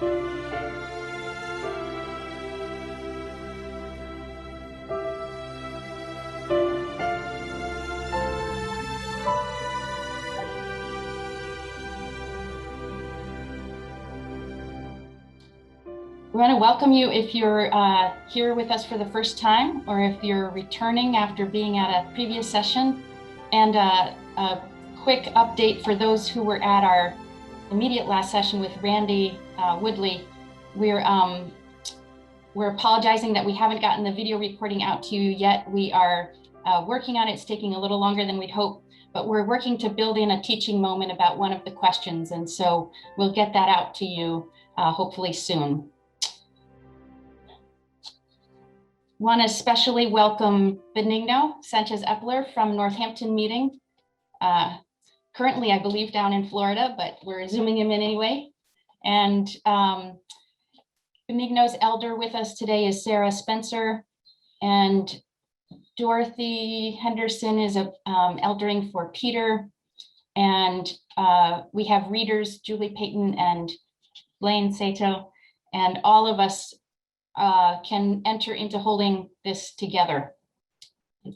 We want to welcome you if you're here with us for the first time, or if you're returning after being at a previous session. And a quick update for those who were at our immediate last session with Randy Woodley. We're apologizing that we haven't gotten the video recording out to you yet. We are working on it. It's taking a little longer than we'd hoped, but we're working to build in a teaching moment about one of the questions. And so we'll get that out to you hopefully soon. Want to especially welcome Benigno Sanchez-Eppler from Northampton meeting. Currently, I believe, down in Florida, but we're zooming him in anyway. And Benigno's elder with us today is Sarah Spencer, and Dorothy Henderson is eldering for Peter. And we have readers, Julie Payton and Blaine Sato, and all of us can enter into holding this together. We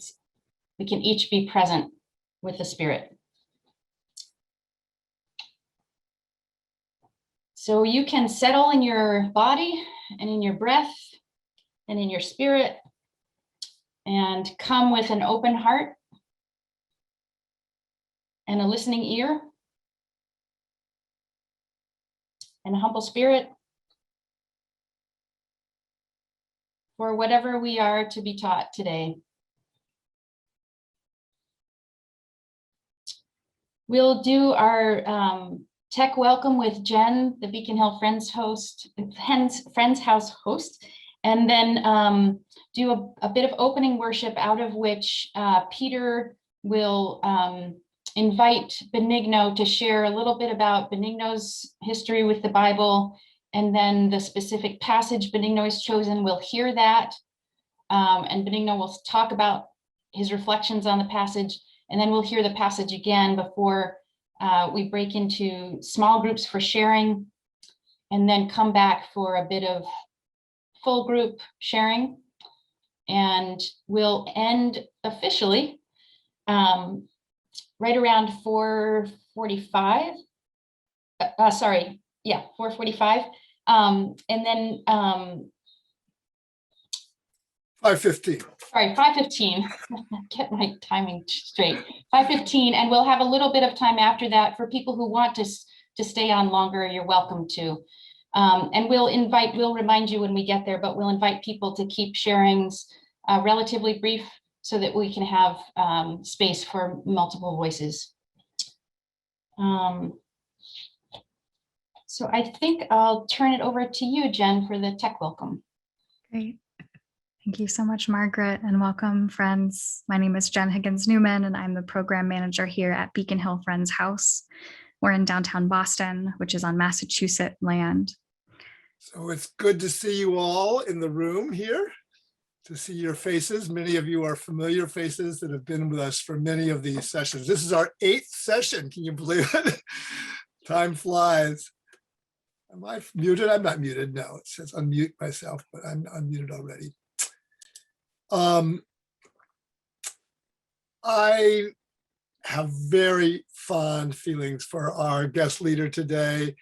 can each be present with the Spirit. So you can settle in your body and in your breath and in your spirit, and come with an open heart and a listening ear and a humble spirit for whatever we are to be taught today. We'll do our tech welcome with Jen, the Beacon Hill Friends House host, and then do a bit of opening worship, out of which Peter will invite Benigno to share a little bit about Benigno's history with the Bible. And then the specific passage Benigno has chosen, we'll hear that. And Benigno will talk about his reflections on the passage. And then we'll hear the passage again before we break into small groups for sharing, and then come back for a bit of full group sharing. And we'll end officially right around 4:45. 4:45. And then 5:15. Sorry, 5:15. Get my timing straight. 5:15, and we'll have a little bit of time after that for people who want to stay on longer. You're welcome to. And we'll remind you when we get there, but we'll invite people to keep sharings relatively brief so that we can have space for multiple voices. So I think I'll turn it over to you, Jen, for the tech welcome. Great. Thank you so much, Margaret, and welcome, friends. My name is Jen Higgins-Newman, and I'm the program manager here at Beacon Hill Friends House. We're in downtown Boston, which is on Massachusetts land. So it's good to see you all in the room here, to see your faces. Many of you are familiar faces that have been with us for many of these sessions. This is our 8th session. Can you believe it? Time flies. Am I muted? I'm not muted. No, it says unmute myself, but I'm unmuted already. I have very fond feelings for our guest leader today.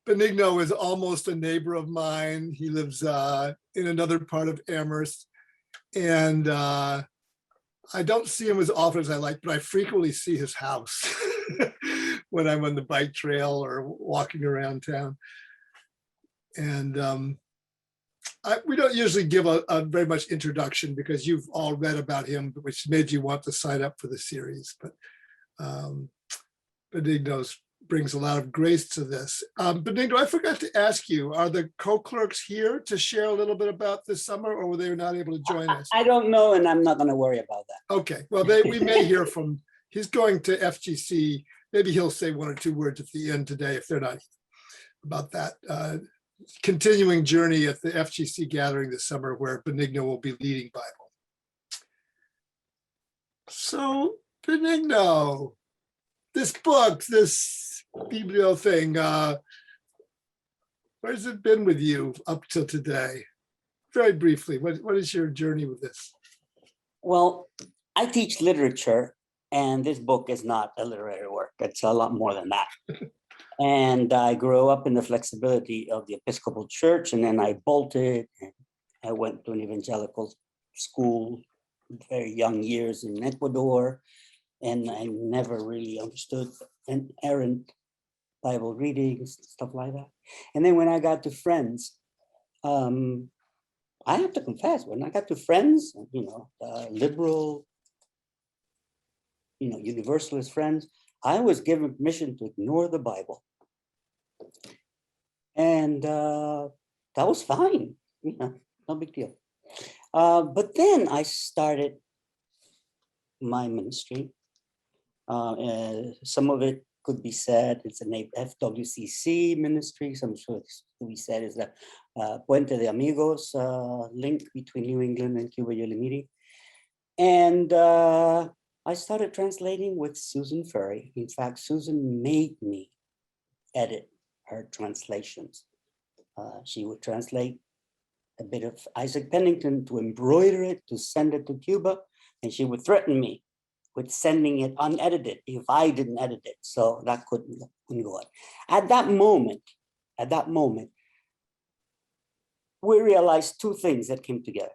Benigno is almost a neighbor of mine. He lives in another part of Amherst, and I don't see him as often as I like, but I frequently see his house when I'm on the bike trail or walking around town. And we don't usually give a very much introduction because you've all read about him, which made you want to sign up for the series. But Benigno brings a lot of grace to this. Benigno, I forgot to ask you, are the co-clerks here to share a little bit about this summer, or were they not able to join us? I don't know, and I'm not going to worry about that. Okay, well, we may hear from, he's going to FGC. Maybe he'll say 1 or 2 words at the end today if they're not about that. Continuing journey at the FGC gathering this summer where Benigno will be leading Bible. So Benigno, this book, this Biblio thing, Where's it been with you up till today? Very briefly, what is your journey with this? Well, I teach literature, and this book is not a literary work. It's a lot more than that. And I grew up in the flexibility of the Episcopal Church, and then I bolted, and I went to an evangelical school, very young years in Ecuador, and I never really understood an errant Bible readings, stuff like that. And then when I got to Friends, I have to confess, when I got to Friends, liberal, universalist Friends, I was given permission to ignore the Bible. And that was fine, no big deal. But then I started my ministry. Some of it could be said it's an FWCC ministry. Some could be said is the Puente de Amigos link between New England and Cuba Yosemite. And I started translating with Susan Furry. In fact, Susan made me edit her translations. She would translate a bit of Isaac Pennington to embroider it, to send it to Cuba, and she would threaten me with sending it unedited if I didn't edit it. So that couldn't go on. At that moment, we realized two things that came together.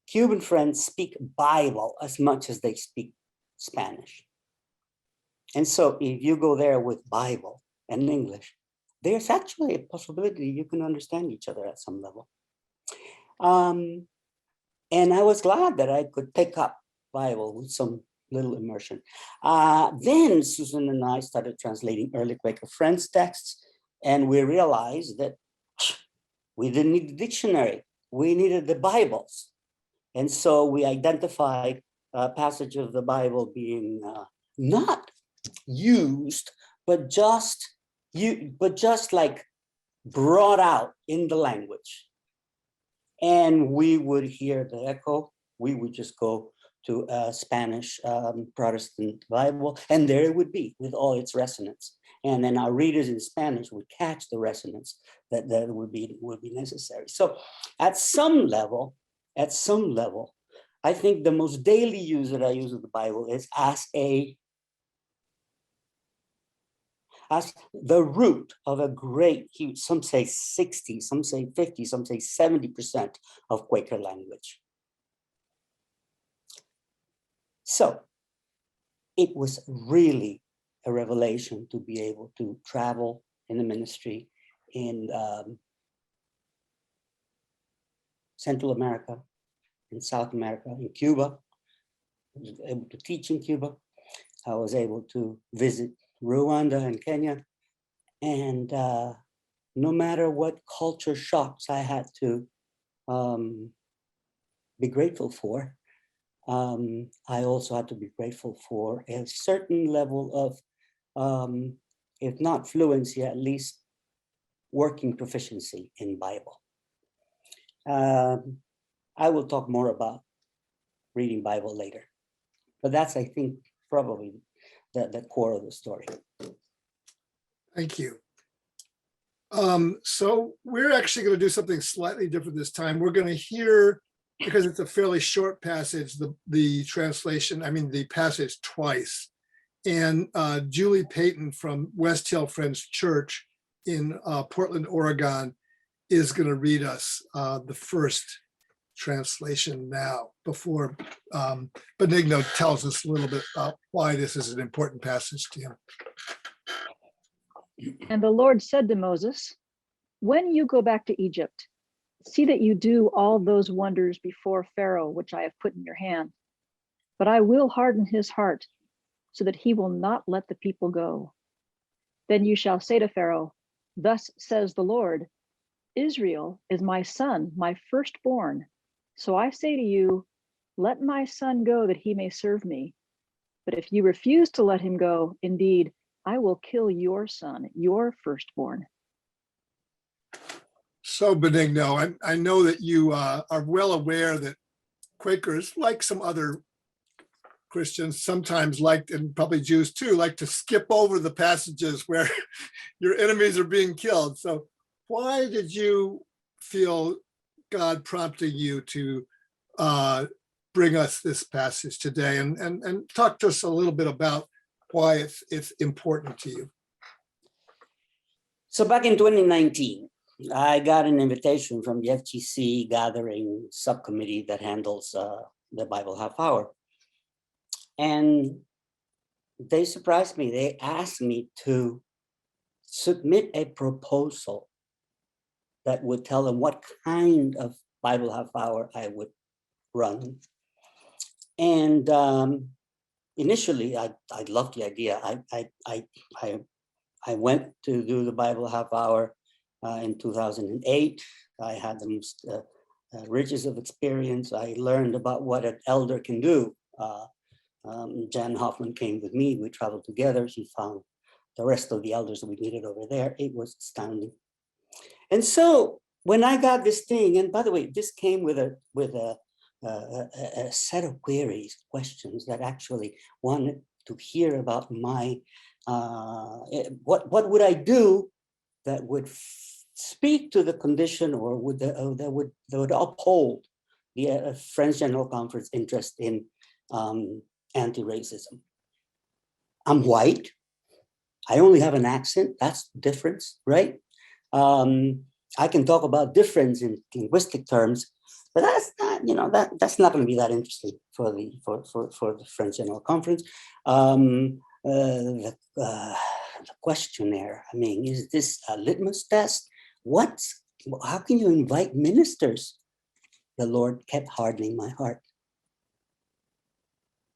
Cuban friends speak Bible as much as they speak Spanish. And so if you go there with Bible and English, there's actually a possibility you can understand each other at some level. And I was glad that I could pick up Bible with some little immersion. Then Susan and I started translating early Quaker Friends texts, and we realized that we didn't need the dictionary. We needed the Bibles. And so we identified a passage of the Bible being not used, but just like brought out in the language. And we would hear the echo. We would just go to a Spanish Protestant Bible, and there it would be with all its resonance. And then our readers in Spanish would catch the resonance that would be necessary. So at some level, I think the most daily use that I use of the Bible is as the root of a great, huge, some say 60, some say 50, some say 70% of Quaker language. So it was really a revelation to be able to travel in the ministry in Central America, in South America, in Cuba. I was able to teach in Cuba. I was able to visit Rwanda and Kenya. And no matter what culture shocks I had to be grateful for, I also had to be grateful for a certain level of, if not fluency, at least working proficiency in Bible. I will talk more about reading Bible later, but that's, I think, probably the core of the story. Thank you. So we're actually going to do something slightly different this time. We're going to hear, because it's a fairly short passage, the translation, the passage twice. And Julie Payton from West Hill Friends Church in Portland, Oregon, is going to read us the first translation now, before Benigno tells us a little bit about why this is an important passage to him. And the Lord said to Moses, "When you go back to Egypt, see that you do all those wonders before Pharaoh, which I have put in your hand. But I will harden his heart so that he will not let the people go. Then you shall say to Pharaoh, 'Thus says the Lord, Israel is my son, my firstborn. So I say to you, let my son go that he may serve me. But if you refuse to let him go, indeed, I will kill your son, your firstborn.'" So Benigno, I know that you are well aware that Quakers, like some other Christians, sometimes like, and probably Jews too, like to skip over the passages where your enemies are being killed. So why did you feel God prompting you to bring us this passage today, and talk to us a little bit about why it's important to you? So back in 2019, I got an invitation from the FGC gathering subcommittee that handles the Bible half hour. And they surprised me. They asked me to submit a proposal that would tell them what kind of Bible half hour I would run. And initially, I loved the idea. I went to do the Bible half hour in 2008. I had the most riches of experience. I learned about what an elder can do. Jan Hoffman came with me. We traveled together. She found the rest of the elders that we needed over there. It was astounding. And so when I got this thing, and by the way, this came with a set of queries, questions that actually wanted to hear about my what would I do that would speak to the condition, or that would uphold the Friends General Conference interest in anti-racism. I'm white. I only have an accent. That's the difference, right? I can talk about difference in linguistic terms, but that's not, that's not going to be that interesting for the Friends General Conference. The questionnaire, I mean, is this a litmus test? How can you invite ministers? The Lord kept hardening my heart.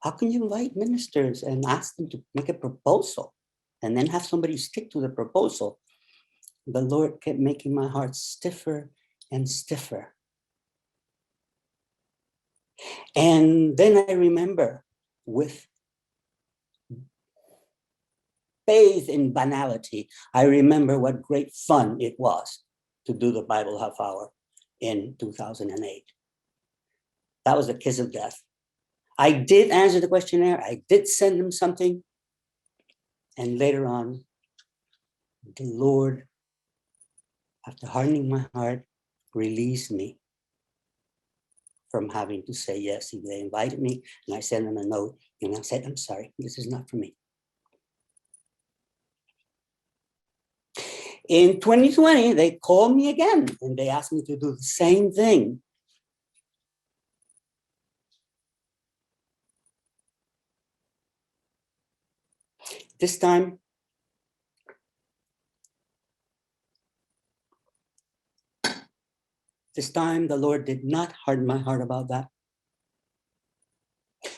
How can you invite ministers and ask them to make a proposal and then have somebody stick to the proposal? The Lord kept making my heart stiffer and stiffer. And then I remember, with faith in banality, I remember what great fun it was to do the Bible half hour in 2008. That was the kiss of death. I did answer the questionnaire. I did send them something. And later on, the Lord, after hardening my heart, released me from having to say yes. They invited me, and I sent them a note, and I said, I'm sorry, this is not for me. In 2020, they called me again, and they asked me to do the same thing. This time, the Lord did not harden my heart about that.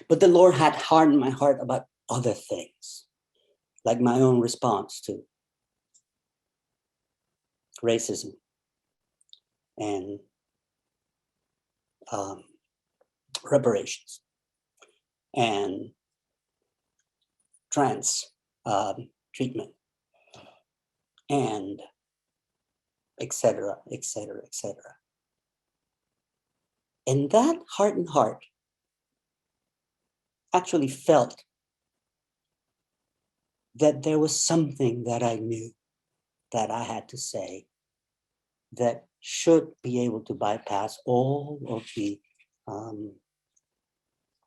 But the Lord had hardened my heart about other things, like my own response to racism and reparations and trans treatment, and et cetera, et cetera, et cetera. And that hardened heart actually felt that there was something that I knew that I had to say that should be able to bypass all of the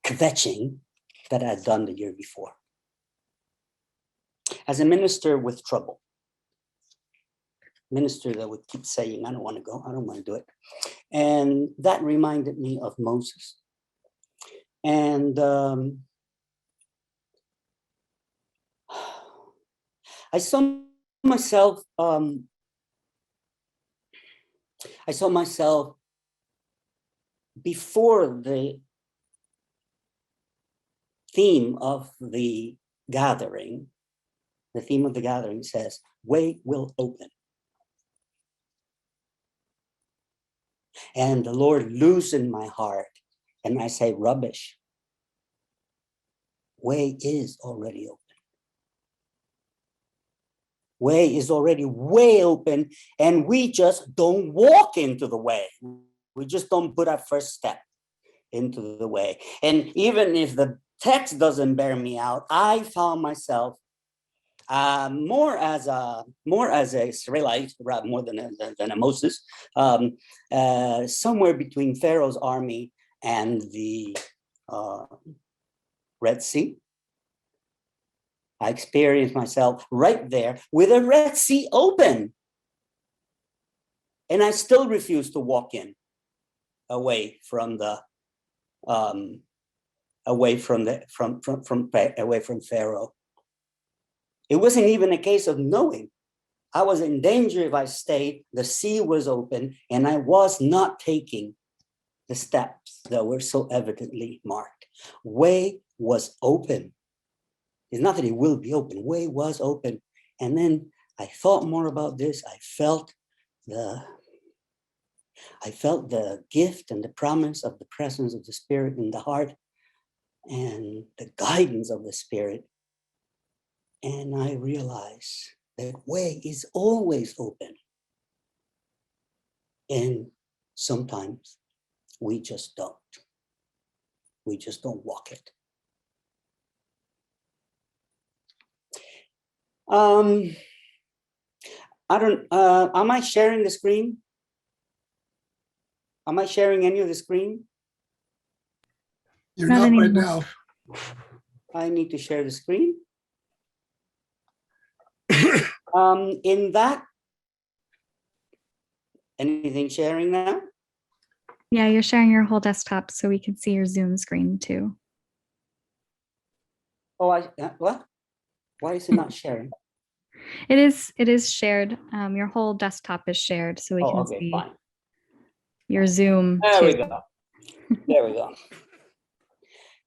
kvetching that I'd done the year before. As a minister with trouble, minister that would keep saying, I don't want to go, I don't want to do it. And that reminded me of Moses. And I saw myself before the theme of the gathering. The theme of the gathering says, way will open. And the Lord loosened my heart. And I say, rubbish. Way is already open. Way is already way open, and we just don't walk into the way. We just don't put our first step into the way. And even if the text doesn't bear me out, I found myself more as a Israelite, more than a Moses, somewhere between Pharaoh's army and the Red Sea. I experienced myself right there with a Red Sea open, and I still refuse to walk in, away from Pharaoh. It wasn't even a case of knowing. I was in danger if I stayed. The sea was open, and I was not taking the steps that were so evidently marked. Way was open. It's not that it will be open. Way was open. And then I thought more about this. I felt the gift and the promise of the presence of the Spirit in the heart and the guidance of the Spirit. And I realized that way is always open. And sometimes we just don't. We just don't walk it. I don't, am I sharing the screen? Am I sharing any of the screen? You're Not not right anymore. now. I need to share the screen. In that, anything sharing now? Yeah, you're sharing your whole desktop so we can see your Zoom screen too. Oh, what? Why is it not sharing? It is shared. Your whole desktop is shared so we Oh, can okay, see fine. your Zoom There too. we go. There we go.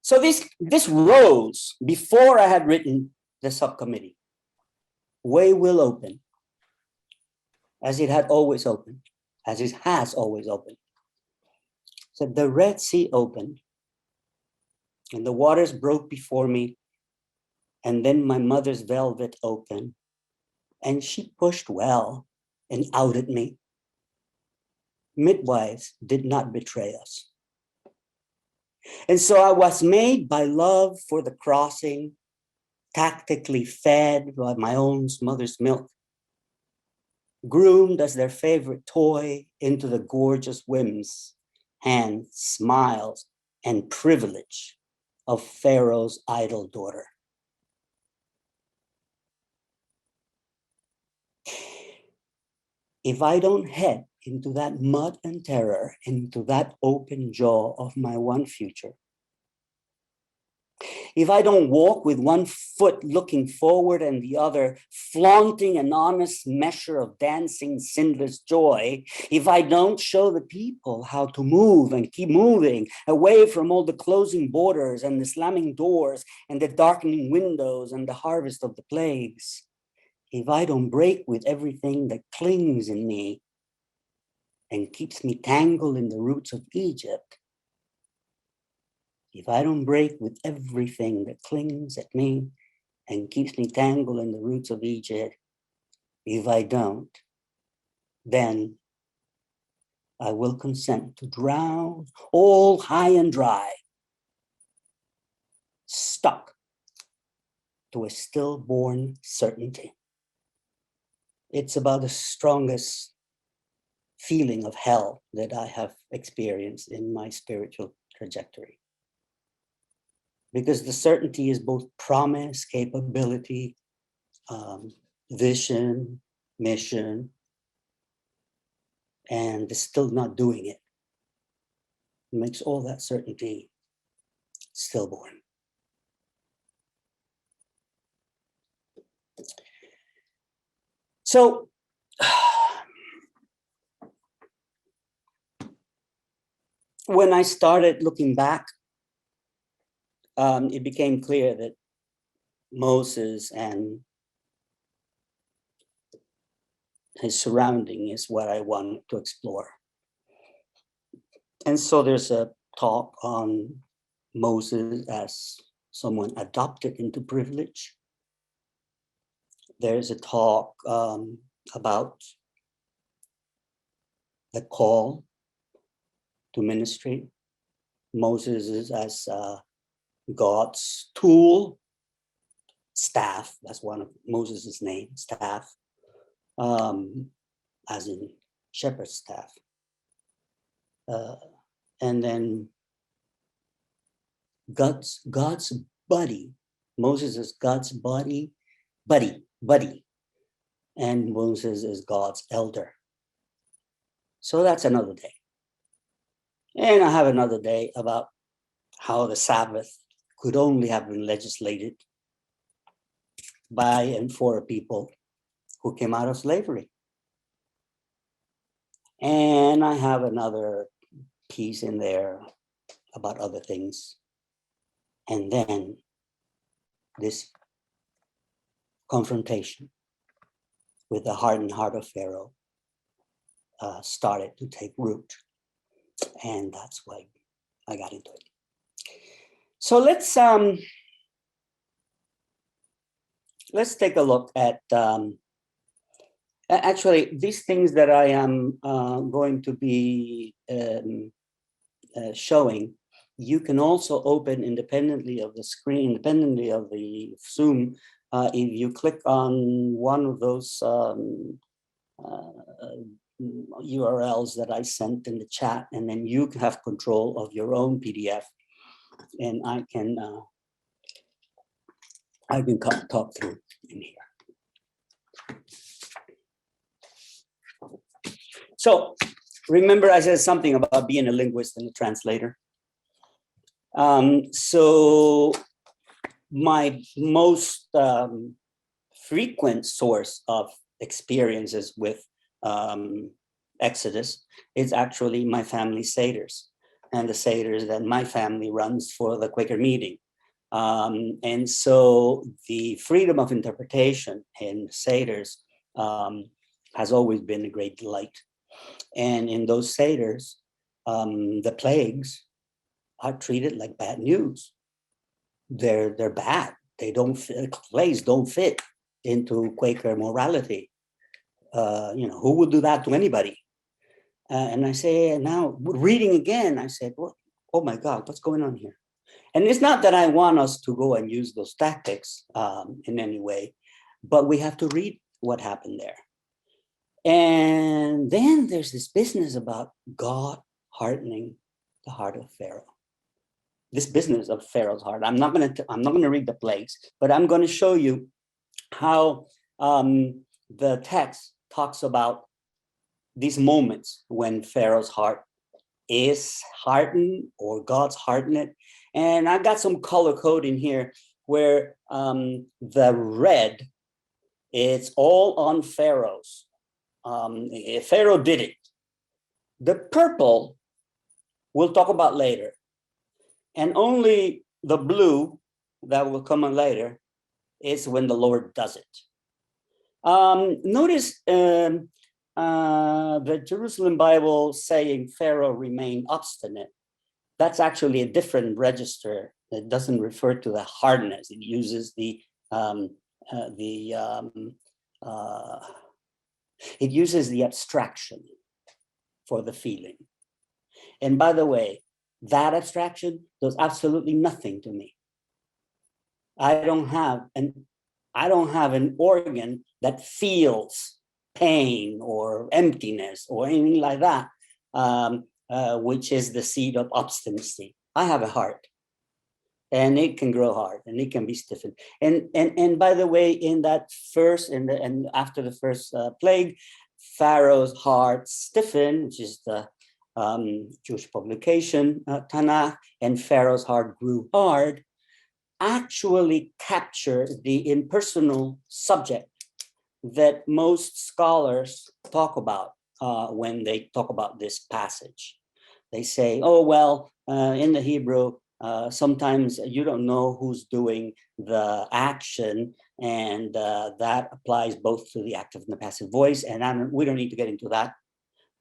So this rose before I had written the subcommittee. Way will open, as it had always opened, as it has always opened. So the Red Sea opened, and the waters broke before me, and then my mother's velvet opened, and she pushed well and outed me. Midwives did not betray us. And so I was made by love for the crossing, tactically fed by my own mother's milk, groomed as their favorite toy into the gorgeous whims, hands, smiles, and privilege of Pharaoh's idol daughter. If I don't head into that mud and terror, into that open jaw of my one future, if I don't walk with one foot looking forward and the other flaunting an honest measure of dancing, sinless joy, if I don't show the people how to move and keep moving away from all the closing borders and the slamming doors and the darkening windows and the harvest of the plagues, if I don't break with everything that clings in me and keeps me tangled in the roots of Egypt, if I don't break with everything that clings at me and keeps me tangled in the roots of Egypt, if I don't, then I will consent to drown all high and dry, stuck to a stillborn certainty. It's about the strongest feeling of hell that I have experienced in my spiritual trajectory. Because the certainty is both promise, capability, vision, mission, and still not doing it. It makes all that certainty stillborn. So, when I started looking back, it became clear that Moses and his surrounding is what I wanted to explore. And so there's a talk on Moses as someone adopted into privilege. There's a talk about the call to ministry. Moses is as God's tool staff. That's one of Moses' name, staff, as in shepherd's staff. And then God's buddy. Moses is God's buddy, and Moses is God's elder. So that's another day. And I have another day about how the Sabbath could only have been legislated by and for people who came out of slavery. And I have another piece in there about other things. And then this confrontation with the hardened heart of Pharaoh started to take root. And that's why I got into it. So let's take a look at actually these things that I am going to be showing. You can also open independently of the screen, independently of the Zoom, if you click on one of those URLs that I sent in the chat, and then you have control of your own PDF, and I can talk through in here. So remember, I said something about being a linguist and a translator. So my most frequent source of experiences with Exodus is actually my family seders, and the seders that my family runs for the Quaker meeting. And so the freedom of interpretation in seders has always been a great delight. And in those seders, the plagues are treated like bad news. They're bad. They don't fit, plagues don't fit into Quaker morality. Who would do that to anybody? And I say, now reading again, I said, well, oh my God, what's going on here? And it's not that I want us to go and use those tactics in any way, but we have to read what happened there. And then there's this business about God hardening the heart of Pharaoh. This business of Pharaoh's heart. I'm not going to read the plagues, but I'm going to show you how the text talks about these moments when Pharaoh's heart is hardened or God's hardened it. And I got some color code in here where the red, it's all on Pharaoh's. Pharaoh did it. The purple, we'll talk about later. And only the blue that will come on later is when the Lord does it. Notice the Jerusalem Bible saying Pharaoh remained obstinate. That's actually a different register. It doesn't refer to the hardness. It uses the abstraction for the feeling. And by the way, that abstraction does absolutely nothing to me. I don't have an organ that feels pain or emptiness or anything like that, which is the seed of obstinacy. I have a heart, and it can grow hard, and it can be stiffened. And by the way, in that first and after the first plague, Pharaoh's heart stiffened, which is the Jewish publication Tanakh, and Pharaoh's heart grew hard, actually capture the impersonal subject that most scholars talk about when they talk about this passage. They say, oh, well, in the Hebrew, sometimes you don't know who's doing the action, and that applies both to the active and the passive voice, and we don't need to get into that.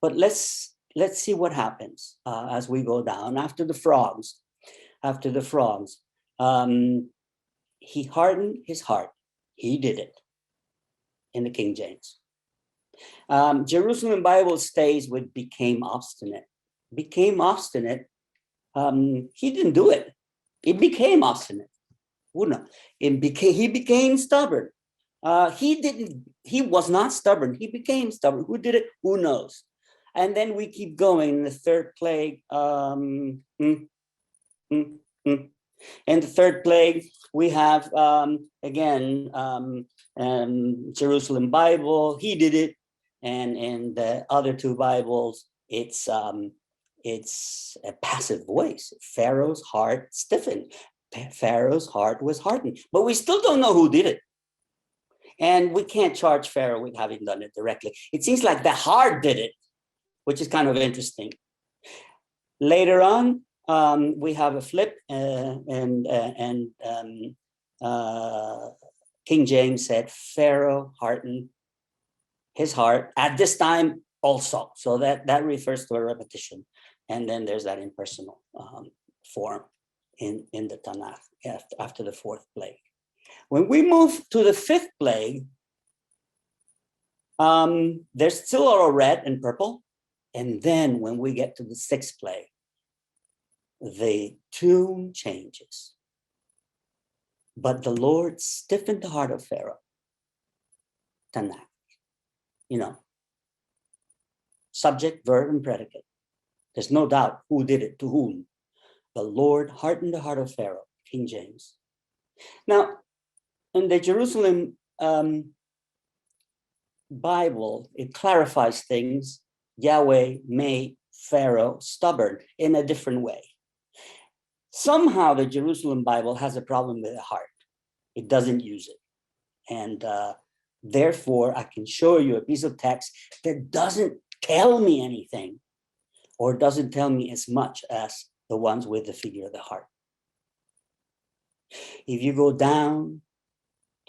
But let's see what happens as we go down. After the frogs, he hardened his heart. He did it in the King James. Jerusalem Bible stays with became obstinate. Became obstinate. He didn't do it. It became obstinate. Who knows? He became stubborn. He was not stubborn. He became stubborn. Who did it? Who knows? And then we keep going. The third plague. In the third plague, we have again Jerusalem Bible. He did it, and in the other two Bibles, it's a passive voice. Pharaoh's heart stiffened. Pharaoh's heart was hardened, but we still don't know who did it. And we can't charge Pharaoh with having done it directly. It seems like the heart did it, which is kind of interesting. Later on, we have a flip, and King James said, Pharaoh hardened his heart at this time also. So that refers to a repetition. And then there's that impersonal form in the Tanakh after the fourth plague. When we move to the fifth plague, there's still a lot of red and purple. And then when we get to the sixth plague, the tune changes. But the Lord stiffened the heart of Pharaoh. Tanakh, subject, verb, and predicate. There's no doubt who did it, to whom. The Lord hardened the heart of Pharaoh, King James. Now, in the Jerusalem Bible, it clarifies things. Yahweh made Pharaoh stubborn in a different way. Somehow the Jerusalem Bible has a problem with the heart. It doesn't use it. And therefore, I can show you a piece of text that doesn't tell me anything, or doesn't tell me as much as the ones with the figure of the heart. If you go down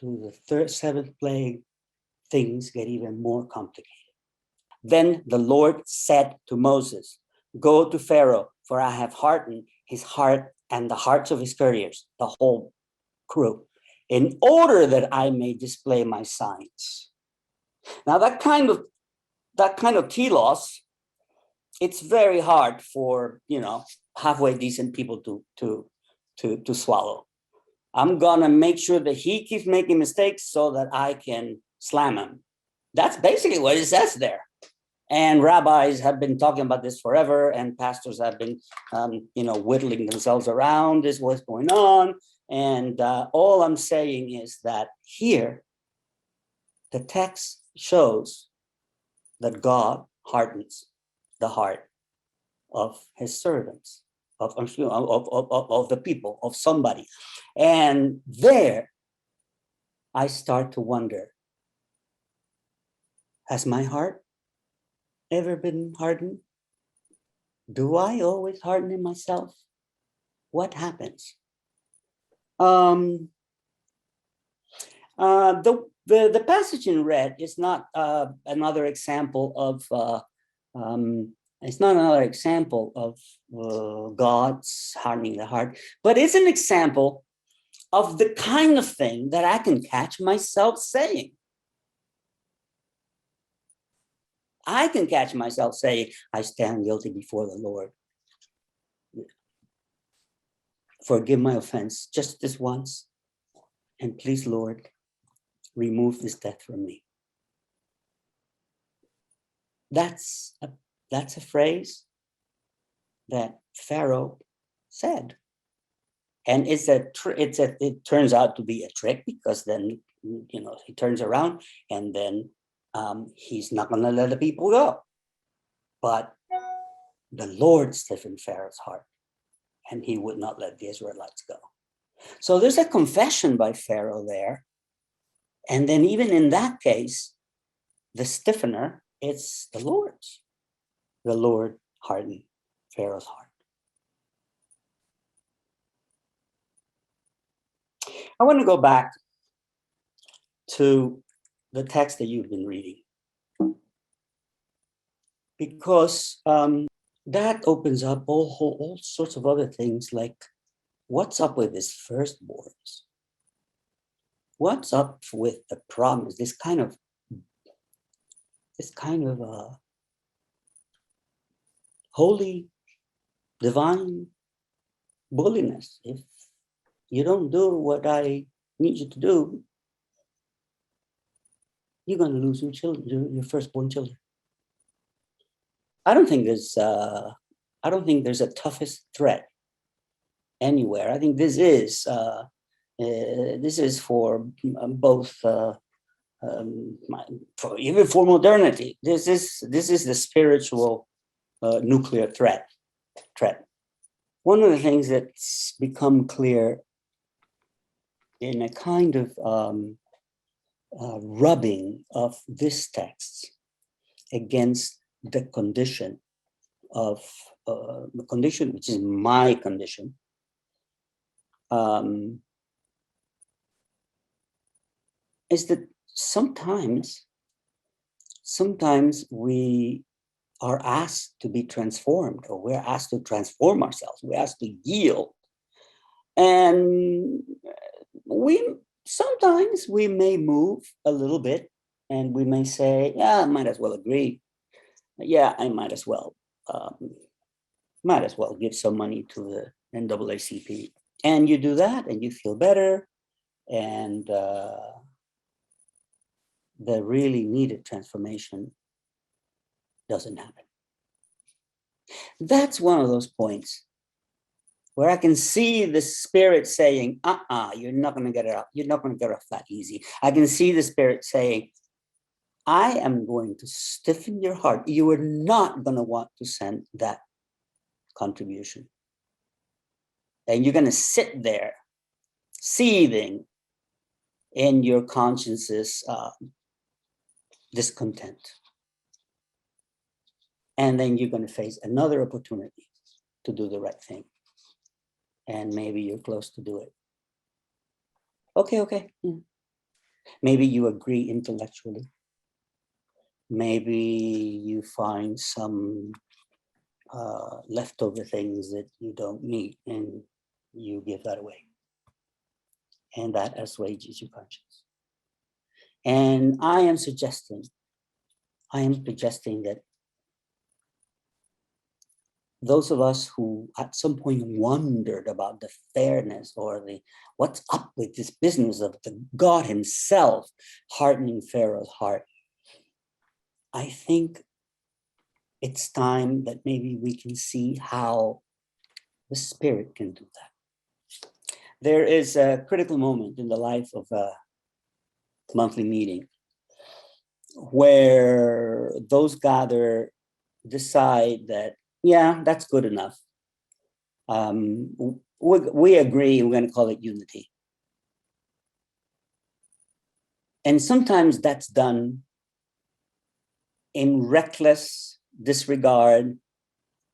to the seventh plague, things get even more complicated. Then the Lord said to Moses, go to Pharaoh, for I have hardened his heart and the hearts of his couriers, the whole crew, in order that I may display my signs. Now that kind of telos, it's very hard for halfway decent people to swallow. I'm gonna make sure that he keeps making mistakes so that I can slam him. That's basically what it says there. And rabbis have been talking about this forever, and pastors have been, whittling themselves around this, what's going on. And all I'm saying is that here, the text shows that God hardens the heart of his servants, of the people, of somebody. And there, I start to wonder, has my heart ever been hardened? Do I always harden in myself? What happens? The passage in red is not another example of God's hardening the heart, but it's an example of the kind of thing that I can catch myself saying. I can catch myself saying, I stand guilty before the Lord. Forgive my offense just this once. And please, Lord, remove this death from me. That's a phrase that Pharaoh said. And it turns out to be a trick, because then, he turns around and then he's not going to let the people go. But the Lord stiffened Pharaoh's heart, and he would not let the Israelites go. So there's a confession by Pharaoh there. And then even in that case, the stiffener, it's the Lord's. The Lord hardened Pharaoh's heart. I want to go back to the text that you've been reading, because that opens up all sorts of other things, like what's up with his firstborns? What's up with the promise? This kind of holy, divine bulliness, if you don't do what I need you to do, you're going to lose your children, your firstborn children. I don't think there's a toughest threat anywhere. I think this is for both, even for modernity. This is the spiritual nuclear threat. One of the things that's become clear in a kind of rubbing of this text against the condition of the condition, which is my condition, is that sometimes we are asked to be transformed, or we're asked to transform ourselves. We're asked to yield, and sometimes we may move a little bit, and we may say, "Yeah, I might as well agree. Yeah, I might as well give some money to the NAACP." And you do that, and you feel better, and the really needed transformation doesn't happen. That's one of those points where I can see the Spirit saying, you're not going to get it up. You're not going to get off that easy. I can see the Spirit saying, I am going to stiffen your heart. You are not going to want to send that contribution. And you're going to sit there seething in your conscience's discontent. And then you're going to face another opportunity to do the right thing. And maybe you're close to do it. Okay. Yeah. Maybe you agree intellectually. Maybe you find some leftover things that you don't need and you give that away. And that assuages your conscience. And I am suggesting that those of us who at some point wondered about the fairness or the what's up with this business of the God himself hardening Pharaoh's heart, I think it's time that maybe we can see how the Spirit can do that. There is a critical moment in the life of a monthly meeting where those gathered decide that, yeah, that's good enough. We agree, we're going to call it unity. And sometimes that's done in reckless disregard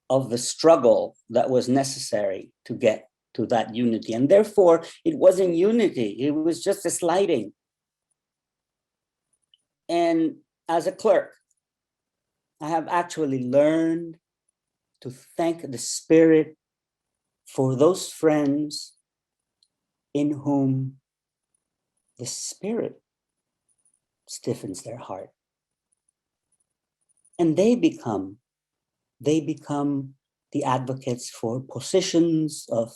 of the struggle that was necessary to get to that unity. And therefore, it wasn't unity, it was just a sliding. And as a clerk, I have actually learned to thank the Spirit for those friends in whom the Spirit stiffens their heart. And they become the advocates for positions of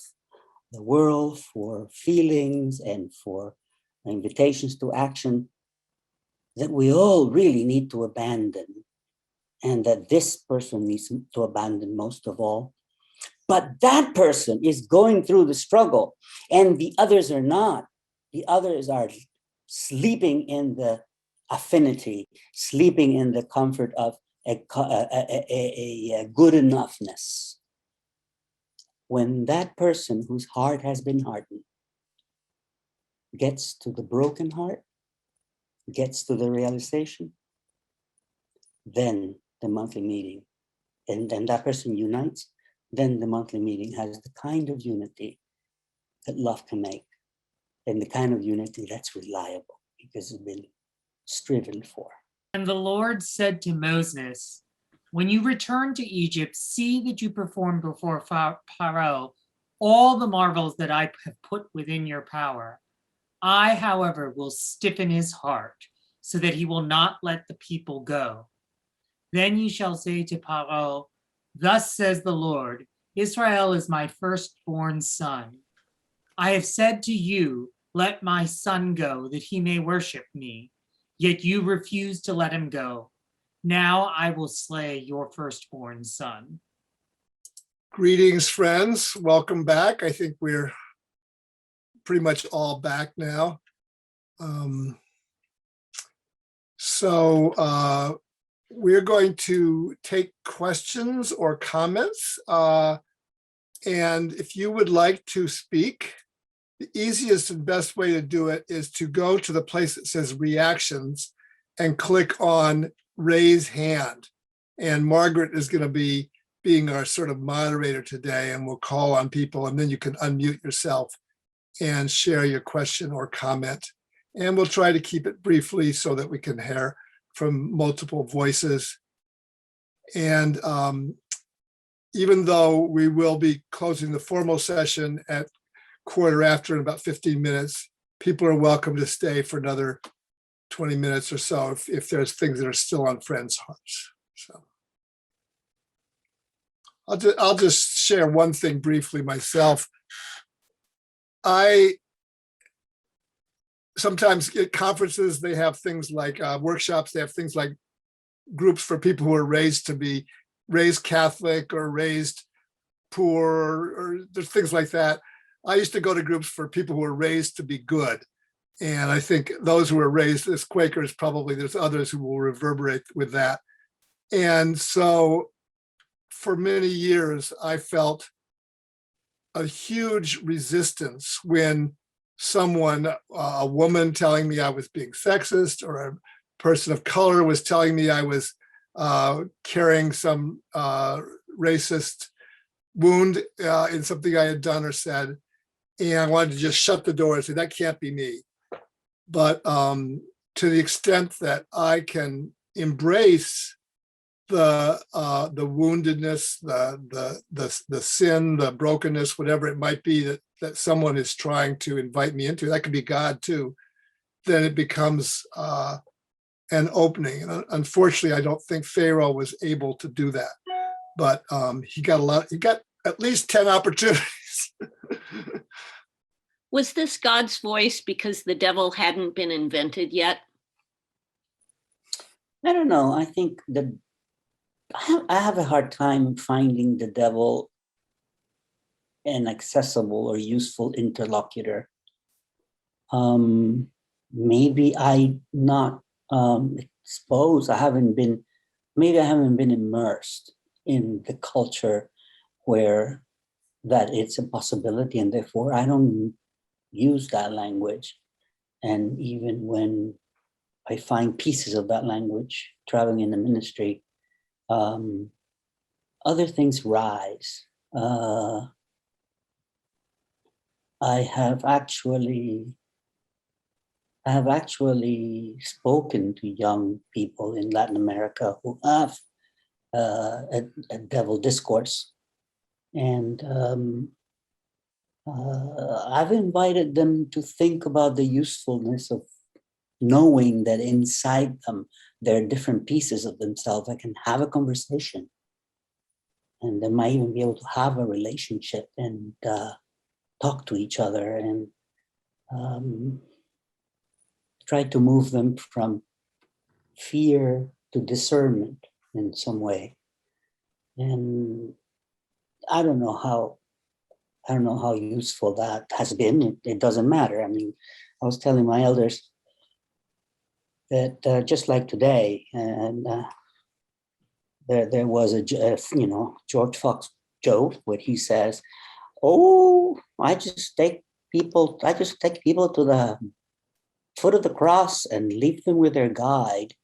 the world, for feelings, and for invitations to action that we all really need to abandon, and that this person needs to abandon most of all. But that person is going through the struggle, and the others are not. The others are sleeping in the affinity, sleeping in the comfort of a good enoughness. When that person whose heart has been hardened gets to the broken heart, gets to the realization, then the monthly meeting, and then that person unites, then the monthly meeting has the kind of unity that love can make, and the kind of unity that's reliable because it's been striven for. And the Lord said to Moses, when you return to Egypt, see that you perform before Pharaoh all the marvels that I have put within your power. I, however, will stiffen his heart so that he will not let the people go. Then you shall say to Pharaoh, thus says the Lord, Israel is my firstborn son. I have said to you, let my son go that he may worship me. Yet you refuse to let him go. Now I will slay your firstborn son. Greetings, friends. Welcome back. I think we're pretty much all back now. So we're going to take questions or comments. And if you would like to speak, the easiest and best way to do it is to go to the place that says reactions and click on raise hand. And Margaret is going to be being our sort of moderator today, and we'll call on people, and then you can unmute yourself and share your question or comment. And we'll try to keep it briefly so that we can hear from multiple voices. And even though we will be closing the formal session at 1/4 in about 15 minutes, people are welcome to stay for another 20 minutes or so if there's things that are still on friends' hearts. So I'll just share one thing briefly myself. I sometimes at conferences, they have things like workshops, they have things like groups for people who are raised Catholic or raised poor, or there's things like that. I used to go to groups for people who were raised to be good. And I think those who were raised as Quakers, probably there's others who will reverberate with that. And so for many years, I felt a huge resistance when someone, a woman telling me I was being sexist, or a person of color was telling me I was carrying some racist wound in something I had done or said. And I wanted to just shut the door and say, that can't be me. But to the extent that I can embrace the woundedness, the sin, the brokenness, whatever it might be that someone is trying to invite me into, that could be God too, then it becomes an opening. And unfortunately, I don't think Pharaoh was able to do that, but he got at least 10 opportunities. Was this God's voice because the devil hadn't been invented yet? I don't know. I think I have a hard time finding the devil an accessible or useful interlocutor. Maybe I'm not exposed. Maybe I haven't been immersed in the culture where that it's a possibility, and therefore I don't use that language. And even when I find pieces of that language traveling in the ministry, other things rise. I have actually spoken to young people in Latin America who have a devil discourse, and I've invited them to think about the usefulness of knowing that inside them there are different pieces of themselves that can have a conversation, and they might even be able to have a relationship and talk to each other, and try to move them from fear to discernment in some way. And I don't know how useful that has been. It doesn't matter. I mean, I was telling my elders that just like today, and there was a George Fox joke where he says, "Oh, I just take people to the foot of the cross and leave them with their guide."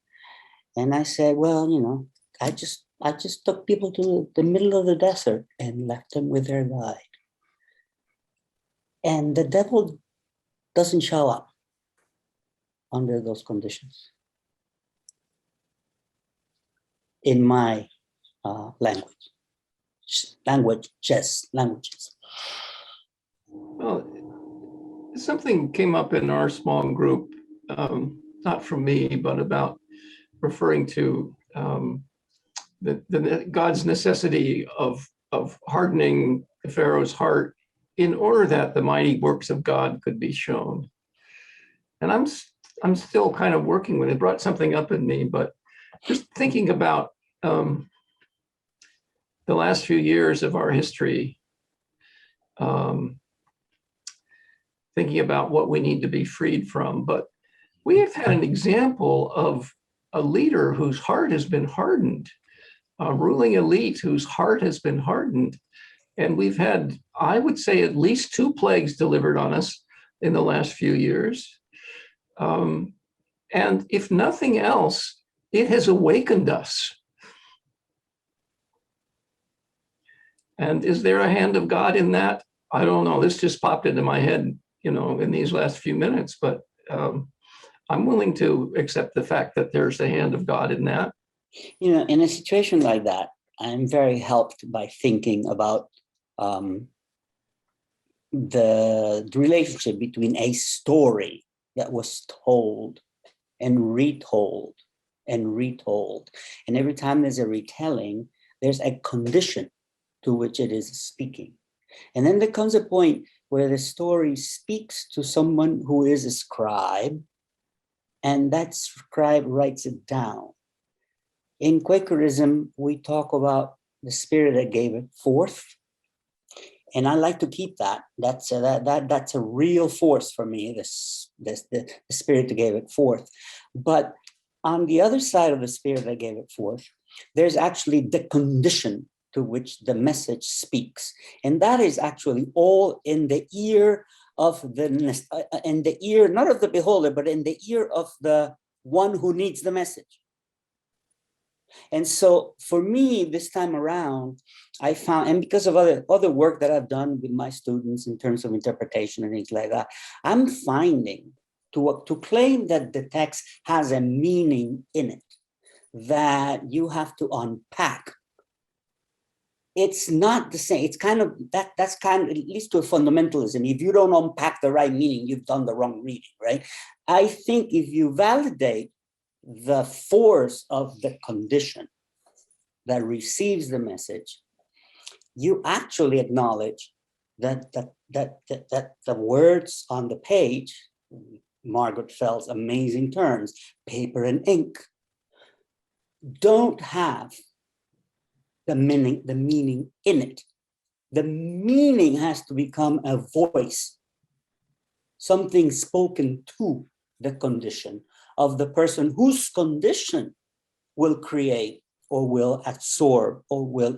And I said, well, I just took people to the middle of the desert and left them with their guide. And the devil doesn't show up under those conditions in my languages. Well, something came up in our small group, not from me, but about referring to the God's necessity of hardening Pharaoh's heart in order that the mighty works of God could be shown. And I'm still kind of working with it. It brought something up in me, but just thinking about the last few years of our history, thinking about what we need to be freed from. But we have had an example of a leader whose heart has been hardened, a ruling elite whose heart has been hardened. And we've had, I would say, at least 2 plagues delivered on us in the last few years. And if nothing else, it has awakened us. And is there a hand of God in that? I don't know. This just popped into my head, in these last few minutes, but I'm willing to accept the fact that there's the hand of God in that. In a situation like that, I'm very helped by thinking about the relationship between a story that was told and retold and retold. And every time there's a retelling, there's a condition to which it is speaking. And then there comes a point where the story speaks to someone who is a scribe, and that scribe writes it down. In Quakerism, we talk about the spirit that gave it forth. And I like to keep that. That's a real force for me, the spirit that gave it forth. But on the other side of the spirit that gave it forth, there's actually the condition to which the message speaks. And that is actually all in the ear of in the ear, not of the beholder, but in the ear of the one who needs the message. And so for me, this time around, I found, and because of other work that I've done with my students in terms of interpretation and things like that, I'm finding to claim that the text has a meaning in it that you have to unpack. It's not the same. It's kind of that's kind of, it leads to a fundamentalism. If you don't unpack the right meaning, you've done the wrong reading, right? I think if you validate the force of the condition that receives the message, you actually acknowledge that the words on the page, Margaret Feld's amazing terms, paper and ink, don't have the meaning in it. The meaning has to become a voice, something spoken to the condition of the person whose condition will create or will absorb or will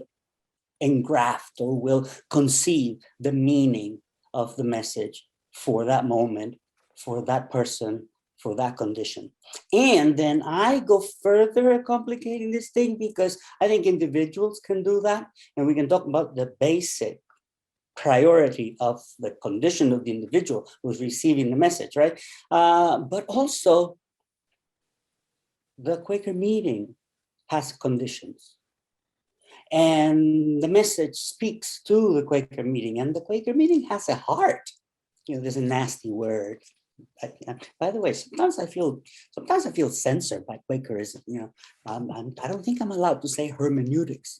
engraft or will conceive the meaning of the message for that moment, for that person, for that condition. And then I go further complicating this thing because I think individuals can do that. And we can talk about the basic priority of the condition of the individual who's receiving the message, right? But also the Quaker meeting has conditions. And the message speaks to the Quaker meeting, and the Quaker meeting has a heart. There's a nasty word. By the way, sometimes I feel censored by Quakerism. I don't think I'm allowed to say hermeneutics.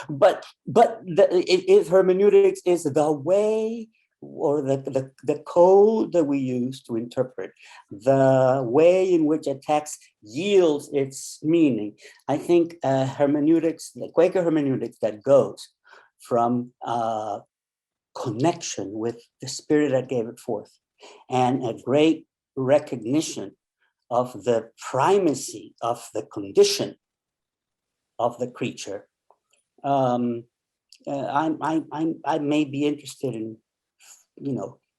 But if hermeneutics is the way or the code that we use to interpret, the way in which a text yields its meaning, I think hermeneutics, the Quaker hermeneutics that goes from connection with the spirit that gave it forth and a great recognition of the primacy of the condition of the creature. I may be interested in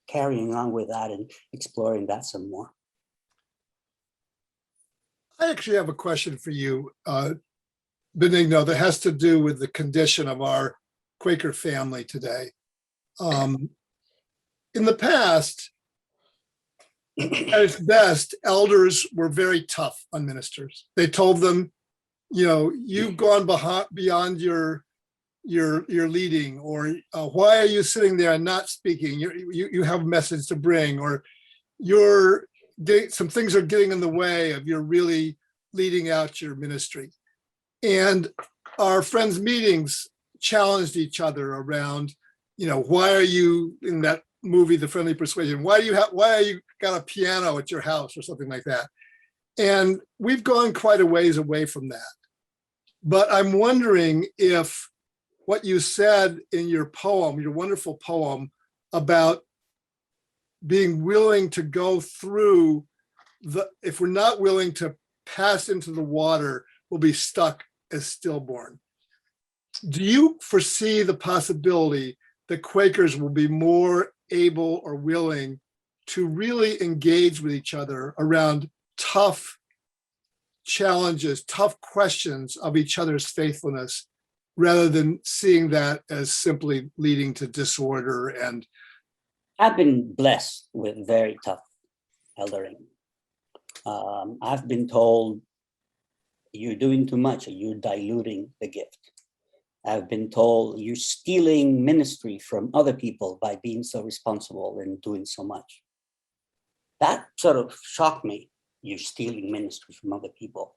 carrying on with that and exploring that some more. I actually have a question for you, Benigno, that has to do with the condition of our Quaker family today. In the past, at its best, elders were very tough on ministers. They told them, you've gone beyond your leading, or why are you sitting there and not speaking? You have a message to bring, or some things are getting in the way of your really leading out your ministry. And our friends' meetings challenged each other around, why are you in that movie, The Friendly Persuasion? Why are you got a piano at your house or something like that? And we've gone quite a ways away from that. But I'm wondering if what you said in your poem, your wonderful poem about being willing to go through if we're not willing to pass into the water, we'll be stuck as stillborn. Do you foresee the possibility that Quakers will be more able or willing to really engage with each other around tough challenges, tough questions of each other's faithfulness, rather than seeing that as simply leading to disorder? And I've been blessed with very tough eldering. I've been told, you're doing too much, or you're diluting the gift. I've been told you're stealing ministry from other people by being so responsible and doing so much. That sort of shocked me. You're stealing ministry from other people.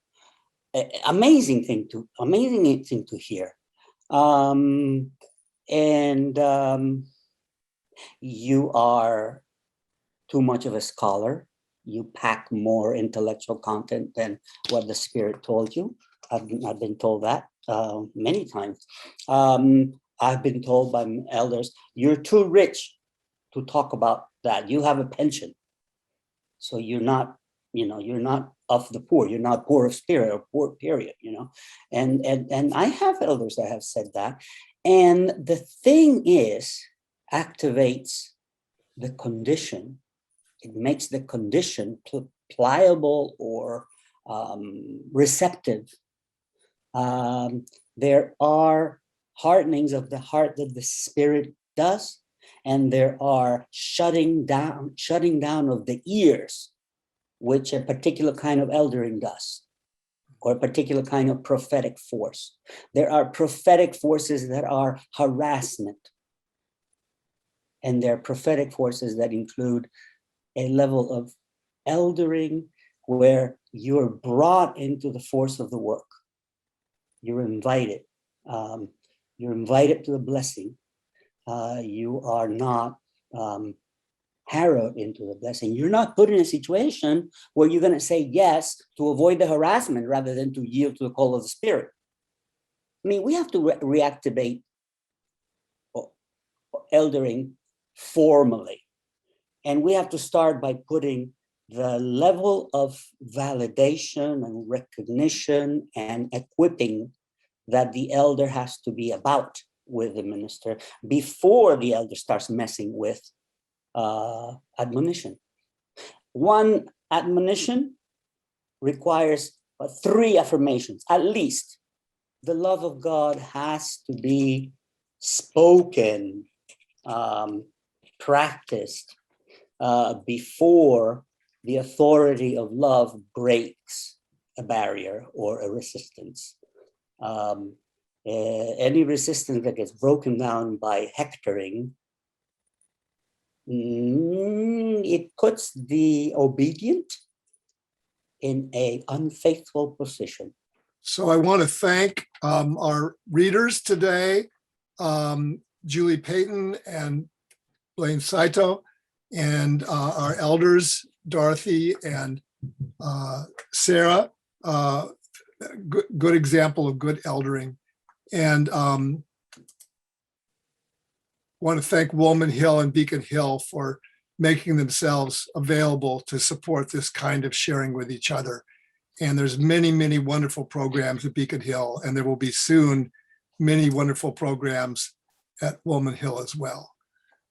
Amazing thing to hear. You are too much of a scholar. You pack more intellectual content than what the Spirit told you. I've been told that many times. I've been told by elders, you're too rich to talk about that. You have a pension, so you're not of the poor. You're not poor of spirit or poor, period. And I have elders that have said that. And the thing activates the condition. It makes the condition pliable or receptive. There are hardenings of the heart that the Spirit does, and there are shutting down of the ears, which a particular kind of eldering does, or a particular kind of prophetic force. There are prophetic forces that are harassment, and there are prophetic forces that include a level of eldering where you're brought into the force of the work. You're invited. You're invited to the blessing. You are not harrowed into the blessing. You're not put in a situation where you're going to say yes to avoid the harassment rather than to yield to the call of the Spirit. I mean, we have to reactivate eldering formally. And we have to start by putting the level of validation and recognition and equipping that the elder has to be about with the minister before the elder starts messing with admonition. One admonition requires 3 affirmations, at least. The love of God has to be spoken, practiced, before the authority of love breaks a barrier or a resistance. Any resistance that gets broken down by hectoring, it puts the obedient in an unfaithful position. so I want to thank our readers today, Julie Payton and Blaine Saito, and our elders, Dorothy and Sarah. Good example of good eldering. And want to thank Woolman Hill and Beacon Hill for making themselves available to support this kind of sharing with each other. And there's many, many wonderful programs at Beacon Hill, and there will be soon many wonderful programs at Woolman Hill as well.